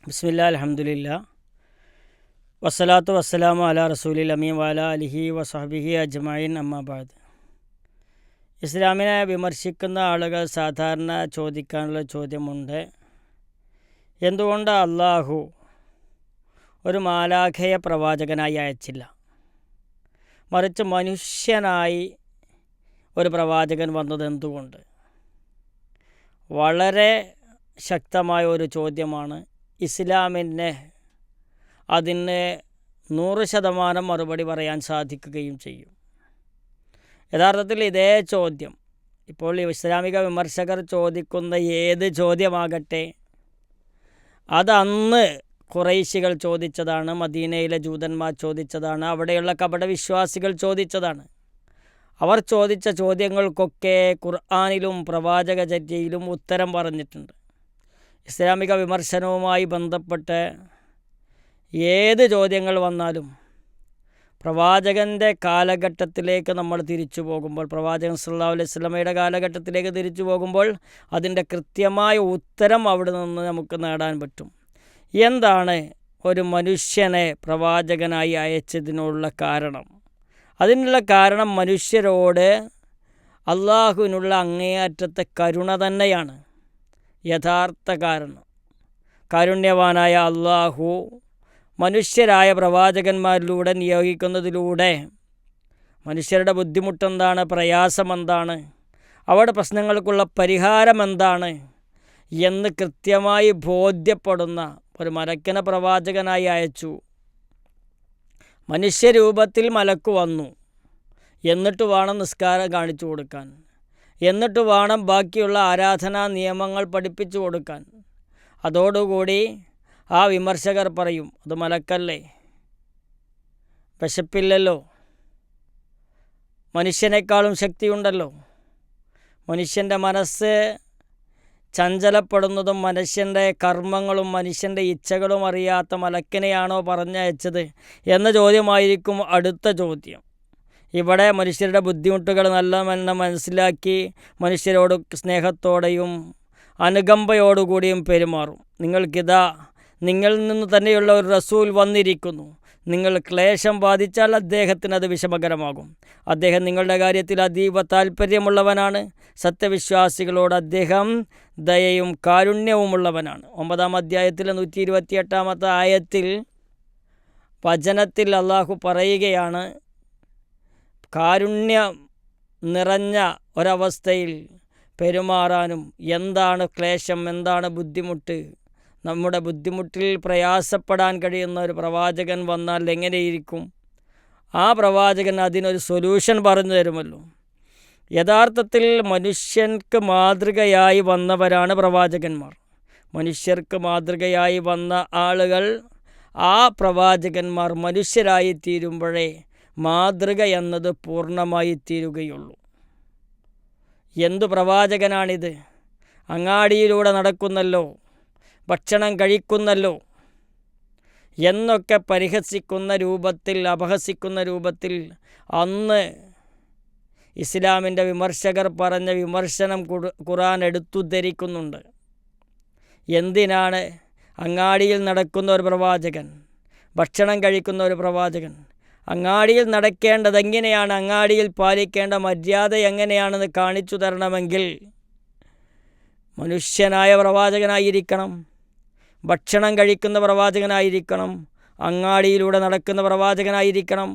ബിസ്മില്ലാ അൽഹംദുലില്ലാ വസ്സലാത്തു വസ്സലാമു അലാ റസൂലിൽ അമീൻ വഅലാ അലിഹി വസഹ്ബിഹി അജ്മഈൻ അമ്മാ ബഅദ്. ഇസ്ലാമിനെ വിമർശിക്കുന്ന ആളുകൾ സാധാരണ ചോദിക്കാനുള്ള ചോദ്യമുണ്ട്, എന്തുകൊണ്ട് അള്ളാഹു ഒരു മാലാഖയെ പ്രവാചകനായി അയച്ചില്ല, മറിച്ച് മനുഷ്യനായി ഒരു പ്രവാചകൻ വന്നത് എന്തുകൊണ്ട്? വളരെ ശക്തമായ ഒരു ചോദ്യമാണ്. ഇസ്ലാമിന് അതിന് 100% മറുപടി പറയാൻ സാധിക്കുകയും ചെയ്യും. യഥാർത്ഥത്തിൽ ഇതേ ചോദ്യം ഇപ്പോൾ ഇസ്ലാമിക വിമർശകർ ചോദിക്കുന്ന ഏത് ചോദ്യമാകട്ടെ, അതന്ന് ഖുറൈശികൾ ചോദിച്ചതാണ്, മദീനയിലെ ജൂതന്മാർ ചോദിച്ചതാണ്, അവിടെയുള്ള കപടവിശ്വാസികൾ ചോദിച്ചതാണ്. അവർ ചോദിച്ച ചോദ്യങ്ങൾക്കൊക്കെ ഖുർആനിലും പ്രവാചകചര്യയിലും ഉത്തരം പറഞ്ഞിട്ടുണ്ട്. ഇസ്ലാമിക വിമർശനവുമായി ബന്ധപ്പെട്ട് ഏത് ചോദ്യങ്ങൾ വന്നാലും പ്രവാചകൻ്റെ കാലഘട്ടത്തിലേക്ക് നമ്മൾ തിരിച്ചു പോകുമ്പോൾ, പ്രവാചകൻ സല്ലല്ലാഹു അലൈഹി വസല്ലമയുടെ കാലഘട്ടത്തിലേക്ക് തിരിച്ചു പോകുമ്പോൾ അതിൻ്റെ കൃത്യമായ ഉത്തരം അവിടെ നിന്ന് നമുക്ക് നേടാൻ പറ്റും. എന്താണ് ഒരു മനുഷ്യനെ പ്രവാചകനായി അയച്ചതിനുള്ള കാരണം? അതിനുള്ള കാരണം മനുഷ്യരോട് അള്ളാഹുവിനുള്ള അങ്ങേയറ്റത്തെ കരുണ തന്നെയാണ്. യഥാർത്ഥ കാരണം കാരുണ്യവാനായ അള്ളാഹു മനുഷ്യരായ പ്രവാചകന്മാരിലൂടെ നിയോഗിക്കുന്നതിലൂടെ മനുഷ്യരുടെ ബുദ്ധിമുട്ടെന്താണ്, പ്രയാസമെന്താണ്, അവരുടെ പ്രശ്നങ്ങൾക്കുള്ള പരിഹാരം എന്താണ് എന്ന് കൃത്യമായി ബോധ്യപ്പെടുന്ന ഒരു മലക്കിനെ പ്രവാചകനായി അയച്ചു. മനുഷ്യരൂപത്തിൽ മലക്ക് വന്നു, എന്നിട്ട് വേണം നിസ്കാരം കാണിച്ചു കൊടുക്കാൻ, എന്നിട്ട് വേണം ബാക്കിയുള്ള ആരാധനാ നിയമങ്ങൾ പഠിപ്പിച്ചു കൊടുക്കാൻ. അതോടുകൂടി ആ വിമർശകർ പറയും, അത് മലക്കല്ലേ, വിശപ്പില്ലല്ലോ, മനുഷ്യനേക്കാളും ശക്തിയുണ്ടല്ലോ, മനുഷ്യൻ്റെ മനസ്സ് ചഞ്ചലപ്പെടുന്നതും മനുഷ്യൻ്റെ കർമ്മങ്ങളും മനുഷ്യൻ്റെ ഇച്ഛകളും അറിയാത്ത മലക്കിനെയാണോ പറഞ്ഞയച്ചത് എന്ന ചോദ്യമായിരിക്കും അടുത്ത ചോദ്യം. ഇവിടെ മനുഷ്യരുടെ ബുദ്ധിമുട്ടുകൾ നല്ല മനസ്സിലാക്കി മനുഷ്യരോട് സ്നേഹത്തോടെയും അനുകമ്പയോടുകൂടിയും പെരുമാറും. നിങ്ങൾക്കിതാ നിങ്ങളിൽ നിന്ന് തന്നെയുള്ള ഒരു റസൂൽ വന്നിരിക്കുന്നു, നിങ്ങൾ ക്ലേശം ബാധിച്ചാൽ അദ്ദേഹത്തിന് അത് വിഷമകരമാകും. അദ്ദേഹം നിങ്ങളുടെ കാര്യത്തിൽ അതീവ താല്പര്യമുള്ളവനാണ്. സത്യവിശ്വാസികളോട് അദ്ദേഹം ദയയും കാരുണ്യവുമുള്ളവനാണ്. 9-ാം അധ്യായത്തിലെ 128-ാമത്തെ ആയത്തിൽ വചനത്തിൽ അള്ളാഹു പറയുകയാണ്, കാരുണ്യം നിറഞ്ഞ ഒരവസ്ഥയിൽ പെരുമാറാനും. എന്താണ് ക്ലേശം, എന്താണ് ബുദ്ധിമുട്ട്, നമ്മുടെ ബുദ്ധിമുട്ടിൽ പ്രയാസപ്പെടാൻ കഴിയുന്ന ഒരു പ്രവാചകൻ വന്നാൽ എങ്ങനെയിരിക്കും? ആ പ്രവാചകൻ അതിനൊരു സൊല്യൂഷൻ പറഞ്ഞു തരുമല്ലോ. യഥാർത്ഥത്തിൽ മനുഷ്യർക്ക് മാതൃകയായി വന്നവരാണ് പ്രവാചകന്മാർ. മനുഷ്യർക്ക് മാതൃകയായി വന്ന ആളുകൾ, ആ പ്രവാചകന്മാർ മനുഷ്യരായി തീരുമ്പോഴേ മാതൃക എന്നത് പൂർണ്ണമായി തീരുകയുള്ളൂ. എന്തു പ്രവാചകനാണിത്? അങ്ങാടിയിലൂടെ നടക്കുന്നല്ലോ, ഭക്ഷണം കഴിക്കുന്നല്ലോ എന്നൊക്കെ പരിഹസിക്കുന്ന രൂപത്തിൽ, അപഹസിക്കുന്ന രൂപത്തിൽ അന്ന് ഇസ്ലാമിൻ്റെ വിമർശകർ പറഞ്ഞ വിമർശനം ഖുർആൻ എടുത്തുദ്ധരിക്കുന്നുണ്ട്. എന്തിനാണ് അങ്ങാടിയിൽ നടക്കുന്ന ഒരു പ്രവാചകൻ, ഭക്ഷണം കഴിക്കുന്ന ഒരു പ്രവാചകൻ, അങ്ങാടിയിൽ നടക്കേണ്ടത് എങ്ങനെയാണ്, അങ്ങാടിയിൽ പാലിക്കേണ്ട മര്യാദ എങ്ങനെയാണെന്ന് കാണിച്ചു തരണമെങ്കിൽ മനുഷ്യനായ പ്രവാചകനായിരിക്കണം, ഭക്ഷണം കഴിക്കുന്ന പ്രവാചകനായിരിക്കണം, അങ്ങാടിയിലൂടെ നടക്കുന്ന പ്രവാചകനായിരിക്കണം.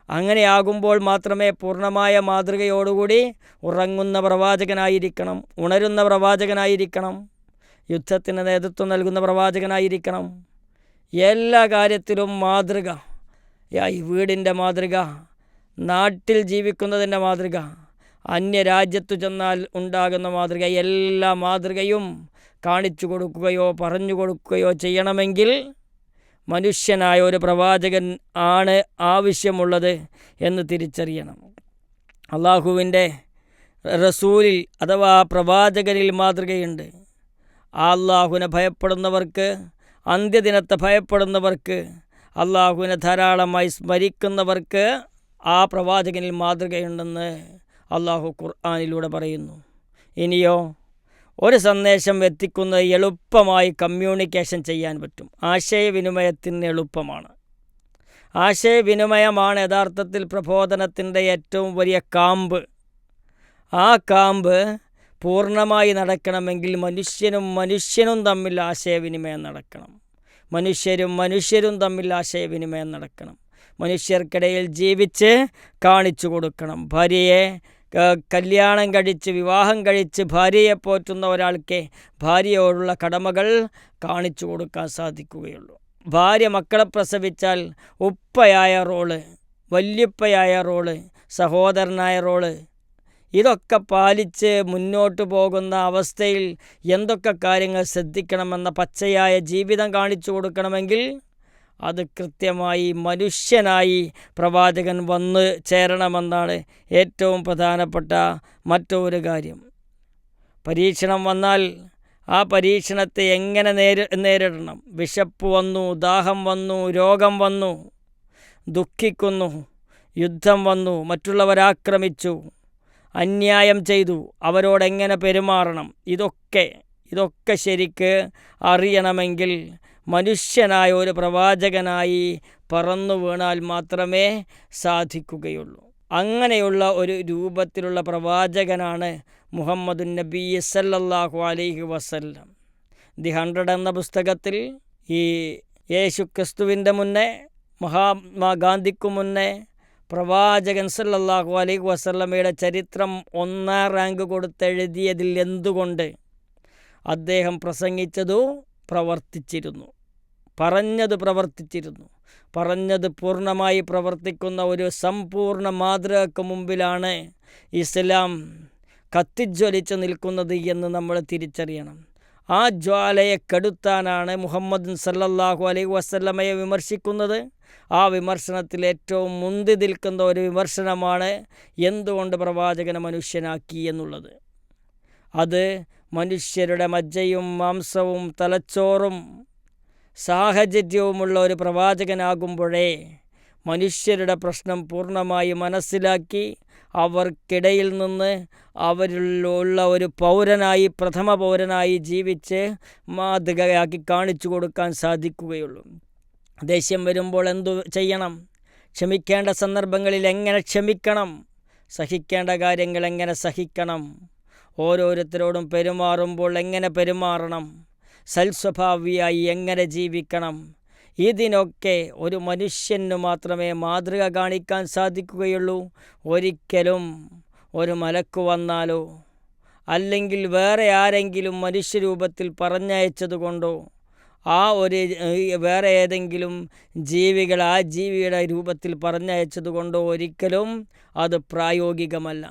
അങ്ങനെയാകുമ്പോൾ മാത്രമേ പൂർണ്ണമായ മാതൃകയോടുകൂടി ഉറങ്ങുന്ന പ്രവാചകനായിരിക്കണം, ഉണരുന്ന പ്രവാചകനായിരിക്കണം, യുദ്ധത്തിന് നേതൃത്വം നൽകുന്ന പ്രവാചകനായിരിക്കണം. എല്ലാ കാര്യത്തിലും മാതൃക, വീടിൻ്റെ മാതൃക, നാട്ടിൽ ജീവിക്കുന്നതിൻ്റെ മാതൃക, അന്യരാജ്യത്തു ചെന്നാൽ ഉണ്ടാകുന്ന മാതൃക, എല്ലാ മാതൃകയും കാണിച്ചു കൊടുക്കുകയോ പറഞ്ഞു കൊടുക്കുകയോ ചെയ്യണമെങ്കിൽ മനുഷ്യനായ ഒരു പ്രവാചകൻ ആണ് ആവശ്യമുള്ളത് എന്ന് തിരിച്ചറിയണം. അള്ളാഹുവിൻ്റെ റസൂലിൽ അഥവാ പ്രവാചകനിൽ മാതൃകയുണ്ട്. അള്ളാഹുവിനെ ഭയപ്പെടുന്നവർക്ക്, അന്ത്യദിനത്തെ ഭയപ്പെടുന്നവർക്ക്, അള്ളാഹുവിനെ ധാരാളമായി സ്മരിക്കുന്നവർക്ക് ആ പ്രവാചകനിൽ മാതൃകയുണ്ടെന്ന് അള്ളാഹു ഖുർആനിലൂടെ പറയുന്നു. ഇനിയോ ഒരു സന്ദേശം എത്തിക്കുന്നത് എളുപ്പമായി കമ്മ്യൂണിക്കേഷൻ ചെയ്യാൻ പറ്റും. ആശയവിനിമയത്തിന് എളുപ്പമാണ്. ആശയവിനിമയമാണ് യഥാർത്ഥത്തിൽ പ്രബോധനത്തിൻ്റെ ഏറ്റവും വലിയ കാമ്പ്. ആ കാമ്പ് പൂർണ്ണമായി നടക്കണമെങ്കിൽ മനുഷ്യനും തമ്മിൽ ആശയവിനിമയം നടക്കണം. മനുഷ്യരും തമ്മിൽ ആശയവിനിമയം നടക്കണം. മനുഷ്യർക്കിടയിൽ ജീവിച്ച് കാണിച്ചു കൊടുക്കണം. ഭാര്യയെ കല്യാണം കഴിച്ച് വിവാഹം കഴിച്ച് ഭാര്യയെ പോറ്റുന്ന ഒരാൾക്ക് ഭാര്യയോടുള്ള കടമകൾ കാണിച്ചു കൊടുക്കാൻ സാധിക്കുകയുള്ളൂ. ഭാര്യ മക്കളെ പ്രസവിച്ചാൽ ഉപ്പയായ റോള്, വല്യുപ്പയായ റോള്, സഹോദരനായ റോള്, ഇതൊക്കെ പാലിച്ച് മുന്നോട്ട് പോകുന്ന അവസ്ഥയിൽ എന്തൊക്കെ കാര്യങ്ങൾ ശ്രദ്ധിക്കണമെന്ന പച്ചയായ ജീവിതം കാണിച്ചു കൊടുക്കണമെങ്കിൽ അത് കൃത്യമായി മനുഷ്യനായി പ്രവാചകൻ വന്ന് ചേരണമെന്നാണ് ഏറ്റവും പ്രധാനപ്പെട്ട മറ്റൊരു കാര്യം. പരീക്ഷണം വന്നാൽ ആ പരീക്ഷണത്തെ എങ്ങനെ നേരിടണം? വിശപ്പ് വന്നു, ദാഹം വന്നു, രോഗം വന്നു, ദുഃഖിക്കുന്നു, യുദ്ധം വന്നു, മറ്റുള്ളവരാക്രമിച്ചു, അന്യായം ചെയ്തു, അവരോടെങ്ങനെ പെരുമാറണം, ഇതൊക്കെ ശരിക്ക് അറിയണമെങ്കിൽ മനുഷ്യനായ ഒരു പ്രവാചകനായി പറന്നു വീണാൽ മാത്രമേ സാധിക്കുകയുള്ളൂ. അങ്ങനെയുള്ള ഒരു രൂപത്തിലുള്ള പ്രവാചകനാണ് മുഹമ്മദുൻ നബി സല്ലല്ലാഹു അലൈഹി വസല്ലം. ദി 100 എന്ന പുസ്തകത്തിൽ ഈ യേശു ക്രിസ്തുവിൻ്റെ മുന്നേ, മഹാത്മാഗാന്ധിക്കു മുന്നേ പ്രവാചകൻ സല്ലല്ലാഹു അലൈഹി വസല്ലമയുടെ ചരിത്രം 1ാം റാങ്ക് കൊടുത്തെഴുതിയതിൽ എന്തുകൊണ്ട്? അദ്ദേഹം പ്രസംഗിച്ചതു പ്രവർത്തിച്ചിരുന്നു, പറഞ്ഞത് പ്രവർത്തിച്ചിരുന്നു. പറഞ്ഞത് പൂർണ്ണമായി പ്രവർത്തിക്കുന്ന ഒരു സമ്പൂർണ്ണ മാതൃകയ്ക്ക് മുമ്പിലാണ് ഇസ്ലാം കത്തിജ്വലിച്ച് നിൽക്കുന്നത് എന്ന് നമ്മൾ തിരിച്ചറിയണം. ആ ജ്വാലയെ കെടുത്താനാണ് മുഹമ്മദ് സല്ലല്ലാഹു അലൈഹി വസല്ലമയെ വിമർശിക്കുന്നത്. ആ വിമർശനത്തിൽ ഏറ്റവും മുന്തി നിൽക്കുന്ന ഒരു വിമർശനമാണ് എന്തുകൊണ്ട് പ്രവാചകനെ മനുഷ്യനാക്കി എന്നുള്ളത്. അത് മനുഷ്യരുടെ മജ്ജയും മാംസവും തലച്ചോറും സാഹചര്യവുമുള്ള ഒരു പ്രവാചകനാകുമ്പോഴേ മനുഷ്യരുടെ പ്രശ്നം പൂർണ്ണമായി മനസ്സിലാക്കി അവർക്കിടയിൽ നിന്ന് അവരിലുള്ള ഒരു പൗരനായി, പ്രഥമ പൗരനായി ജീവിച്ച് മാതൃകയാക്കി കാണിച്ചു കൊടുക്കാൻ സാധിക്കുകയുള്ളൂ. ദേഷ്യം വരുമ്പോൾ എന്തു ചെയ്യണം? ക്ഷമിക്കേണ്ട സന്ദർഭങ്ങളിൽ എങ്ങനെ ക്ഷമിക്കണം? സഹിക്കേണ്ട കാര്യങ്ങൾ എങ്ങനെ സഹിക്കണം? ഓരോരുത്തരോടും പെരുമാറുമ്പോൾ എങ്ങനെ പെരുമാറണം? സൽസ്വഭാവിയായി എങ്ങനെ ജീവിക്കണം? ഇതിനൊക്കെ ഒരു മനുഷ്യന് മാത്രമേ മാതൃക കാണിക്കാൻ സാധിക്കുകയുള്ളൂ. ഒരിക്കലും ഒരു മലക്ക് വന്നാലോ അല്ലെങ്കിൽ വേറെ ആരെങ്കിലും മനുഷ്യരൂപത്തിൽ പറഞ്ഞയച്ചതുകൊണ്ടോ വേറെ ഏതെങ്കിലും ജീവികൾ ആ ജീവിയുടെ രൂപത്തിൽ പറഞ്ഞയച്ചതുകൊണ്ടോ ഒരിക്കലും അത് പ്രായോഗികമല്ല.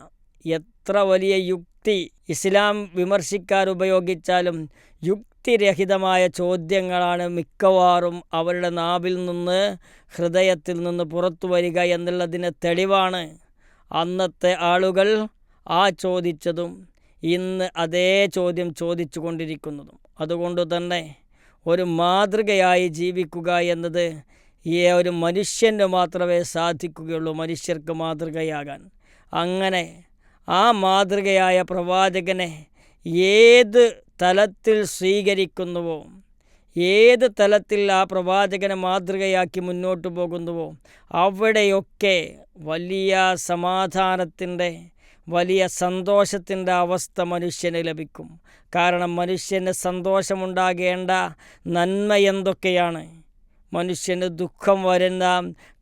എത്ര വലിയ യുക്തി ഇസ്ലാം വിമർശിക്കാൻ ഉപയോഗിച്ചാലും യുക്തിരഹിതമായ ചോദ്യങ്ങളാണ് മിക്കവാറും അവരുടെ നാവിൽ നിന്ന്, ഹൃദയത്തിൽ നിന്ന് പുറത്തു വരിക എന്നുള്ളതിന് തെളിവാണ് അന്നത്തെ ആളുകൾ ആ ചോദിച്ചതും ഇന്ന് അതേ ചോദ്യം ചോദിച്ചു കൊണ്ടിരിക്കുന്നതും. അതുകൊണ്ട് തന്നെ ഒരു മാതൃകയായി ജീവിക്കുക എന്നത് ഈ ഒരു മനുഷ്യന് മാത്രമേ സാധിക്കുകയുള്ളൂ, മനുഷ്യർക്ക് മാതൃകയാകാൻ. അങ്ങനെ ആ മാതൃകയായ പ്രവാചകനെ ഏത് തലത്തിൽ സ്വീകരിക്കുന്നുവോ, ഏത് തലത്തിൽ ആ പ്രവാചകനെ മാതൃകയാക്കി മുന്നോട്ട് പോകുന്നുവോ അവിടെയൊക്കെ വലിയ സമാധാനത്തിൻ്റെ, വലിയ സന്തോഷത്തിൻ്റെ അവസ്ഥ മനുഷ്യന് ലഭിക്കും. കാരണം മനുഷ്യന് സന്തോഷമുണ്ടാകേണ്ട നന്മ എന്തൊക്കെയാണ്, മനുഷ്യന് ദുഃഖം വരുന്ന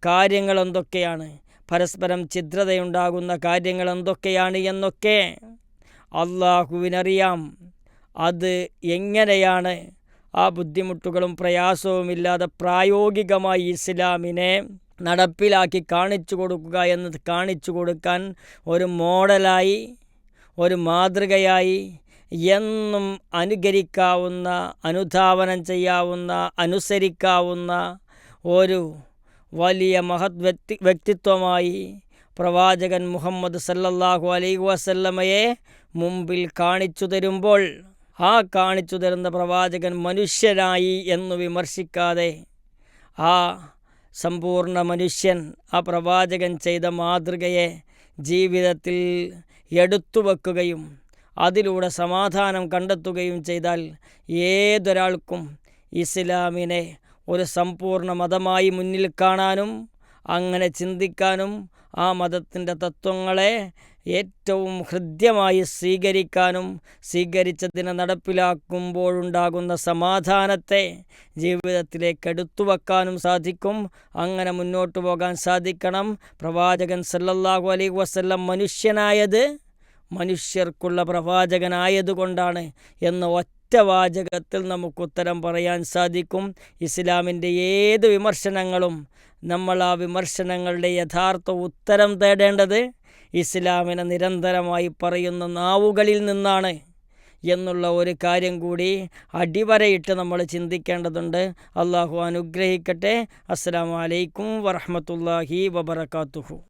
കാര്യങ്ങൾ എന്തൊക്കെയാണ്, പരസ്പരം ഛിദ്രതയുണ്ടാകുന്ന കാര്യങ്ങൾ എന്തൊക്കെയാണ് എന്നൊക്കെ അള്ളാഹുവിനറിയാം. അത് എങ്ങനെയാണ് ആ ബുദ്ധിമുട്ടുകളും പ്രയാസവുമില്ലാതെ പ്രായോഗികമായി ഇസ്ലാമിനെ നടപ്പിലാക്കി കാണിച്ചു കൊടുക്കുക എന്നത് കാണിച്ചു കൊടുക്കാൻ ഒരു മോഡലായി, ഒരു മാതൃകയായി, എന്നും അനുകരിക്കാവുന്ന, അനുധാവനം ചെയ്യാവുന്ന, അനുസരിക്കാവുന്ന ഒരു വലിയ മഹത് വ്യക്തിത്വമായി പ്രവാചകൻ മുഹമ്മദ് സല്ലല്ലാഹു അലൈഹി വസല്ലമയെ മുമ്പിൽ കാണിച്ചു തരുമ്പോൾ ആ കാണിച്ചു തരുന്ന പ്രവാചകൻ മനുഷ്യനായി എന്ന് വിമർശിക്കാതെ ആ സമ്പൂർണ്ണ മനുഷ്യൻ, ആ പ്രവാചകൻ ചെയ്ത മാതൃകയെ ജീവിതത്തിൽ എടുത്തു വെക്കുകയും അതിലൂടെ സമാധാനം കണ്ടെത്തുകയും ചെയ്താൽ ഏതൊരാൾക്കും ഇസ്ലാമിനെ ഒരു സമ്പൂർണ്ണ മതമായി മുന്നിൽ കാണാനും അങ്ങനെ ചിന്തിക്കാനും ആ മതത്തിൻ്റെ തത്വങ്ങളെ ഏറ്റവും ഹൃദ്യമായി സ്വീകരിക്കാനും സ്വീകരിച്ചതിനെ നടപ്പിലാക്കുമ്പോഴുണ്ടാകുന്ന സമാധാനത്തെ ജീവിതത്തിലേക്ക് എടുത്തു വെക്കാനും സാധിക്കും. അങ്ങനെ മുന്നോട്ട് പോകാൻ സാധിക്കണം. പ്രവാചകൻ സല്ലല്ലാഹു അലൈഹി വസല്ലം മനുഷ്യനായത് മനുഷ്യർക്കുള്ള പ്രവാചകനായതുകൊണ്ടാണ് എന്ന് ഒറ്റ വാചകത്തിൽ നമുക്ക് ഉത്തരം പറയാൻ സാധിക്കും. ഇസ്ലാമിൻ്റെ ഏത് വിമർശനങ്ങളും നമ്മൾ ആ വിമർശനങ്ങളുടെ യഥാർത്ഥ ഉത്തരം തേടേണ്ടത് ഇസ്ലാമിനെ നിരന്തരമായി പറയുന്ന നാവുകളിൽ നിന്നാണ് എന്നുള്ള ഒരു കാര്യം കൂടി അടിവരയിട്ട് നമ്മൾ ചിന്തിക്കേണ്ടതുണ്ട്. അള്ളാഹു അനുഗ്രഹിക്കട്ടെ. അസ്സലാമു അലൈക്കും വറഹ്മത്തുള്ളാഹി വബറകാതുഹു.